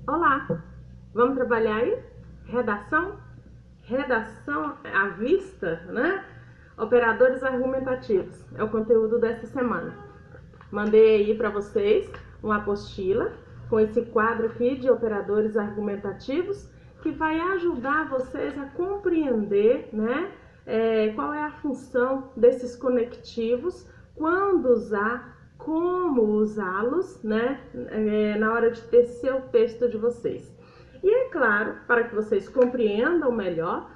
Olá, vamos trabalhar aí? Redação? Redação à vista, né? Operadores argumentativos, é o conteúdo dessa semana. Mandei aí para vocês uma apostila com esse quadro aqui de operadores argumentativos que vai ajudar vocês a compreender, né? Qual é a função desses conectivos, quando usar, como usá-los, né, na hora de tecer o texto de vocês. E é claro, para que vocês compreendam melhor,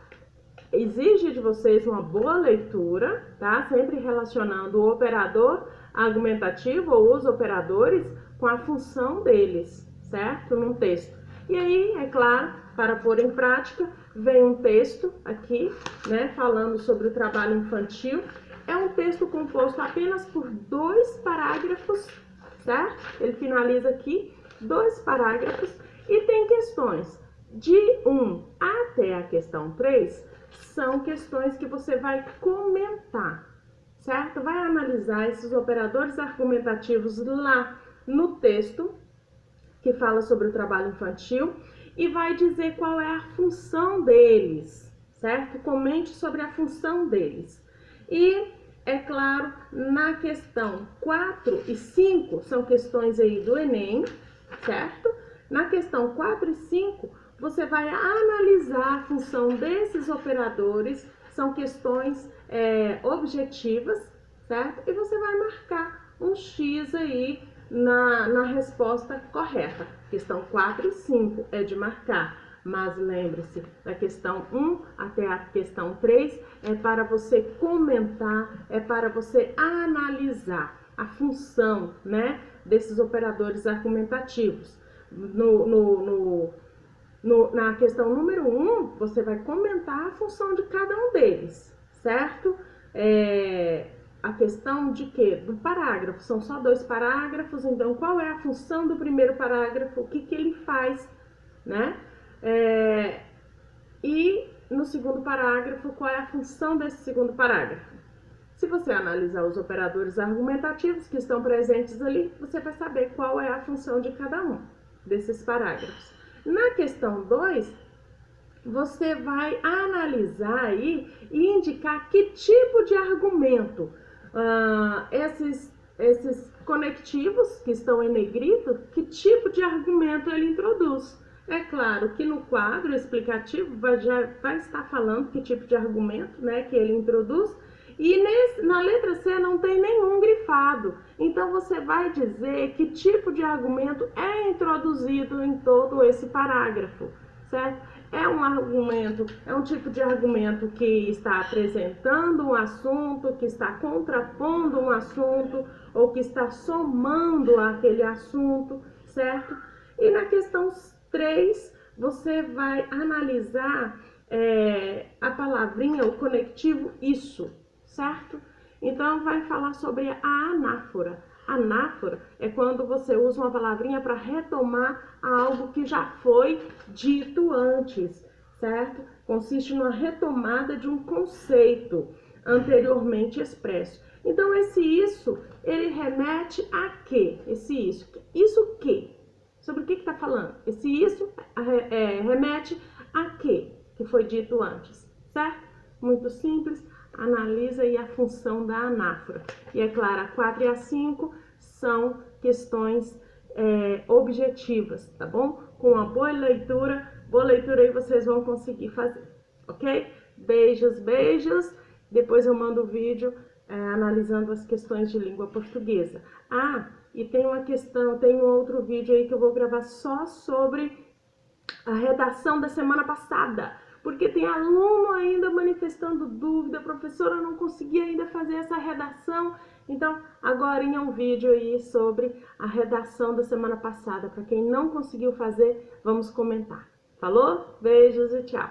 exige de vocês uma boa leitura, tá? Sempre relacionando o operador argumentativo ou os operadores com a função deles, certo? Num texto. E aí, é claro, para pôr em prática, vem um texto aqui, né, falando sobre o trabalho infantil. É um texto composto apenas por 2 parágrafos, certo? Ele finaliza aqui 2 parágrafos e tem questões de 1 até a questão 3, são questões que você vai comentar, certo? Vai analisar esses operadores argumentativos lá no texto que fala sobre o trabalho infantil e vai dizer qual é a função deles, certo? Comente sobre a função deles. E, é claro, na questão 4 e 5, são questões aí do Enem, certo? Na questão 4 e 5, você vai analisar a função desses operadores, são questões objetivas, certo? E você vai marcar um X aí na resposta correta. Questão 4 e 5 é de marcar. Mas lembre-se, da questão 1 até a questão 3 é para você comentar, é para você analisar a função, né, desses operadores argumentativos. Na questão número 1, você vai comentar a função de cada um deles, certo? A questão de quê? Do parágrafo, são só 2 parágrafos, então qual é a função do primeiro parágrafo, o que ele faz, né? E no segundo parágrafo, qual é a função desse segundo parágrafo? Se você analisar os operadores argumentativos que estão presentes ali, você vai saber qual é a função de cada um desses parágrafos. Na questão 2, você vai analisar aí e indicar que tipo de argumento esses conectivos que estão em negrito, que tipo de argumento ele introduz. É claro que no quadro explicativo já vai estar falando que tipo de argumento, né, que ele introduz. E na letra C não tem nenhum grifado. Então, você vai dizer que tipo de argumento é introduzido em todo esse parágrafo, certo? É um tipo de argumento que está apresentando um assunto, que está contrapondo um assunto, ou que está somando aquele assunto, certo? E na questão 3, você vai analisar a palavrinha, o conectivo isso, certo? Então, vai falar sobre a anáfora. Anáfora é quando você usa uma palavrinha para retomar algo que já foi dito antes, certo? Consiste numa retomada de um conceito anteriormente expresso. Então, esse isso, ele remete a quê? Esse isso. Isso o quê? Sobre o que está falando? Esse isso remete a quê? Que foi dito antes, certo? Muito simples. Analisa aí a função da anáfora. E é claro, a 4 e a 5 são questões objetivas, tá bom? Com uma boa leitura aí vocês vão conseguir fazer, ok? Beijos, beijos. Depois eu mando o vídeo analisando as questões de língua portuguesa. E tem uma questão, tem um outro vídeo aí que eu vou gravar só sobre a redação da semana passada. Porque tem aluno ainda manifestando dúvida, professora, eu não consegui ainda fazer essa redação. Então, agora é um vídeo aí sobre a redação da semana passada. Para quem não conseguiu fazer, vamos comentar. Falou? Beijos e tchau!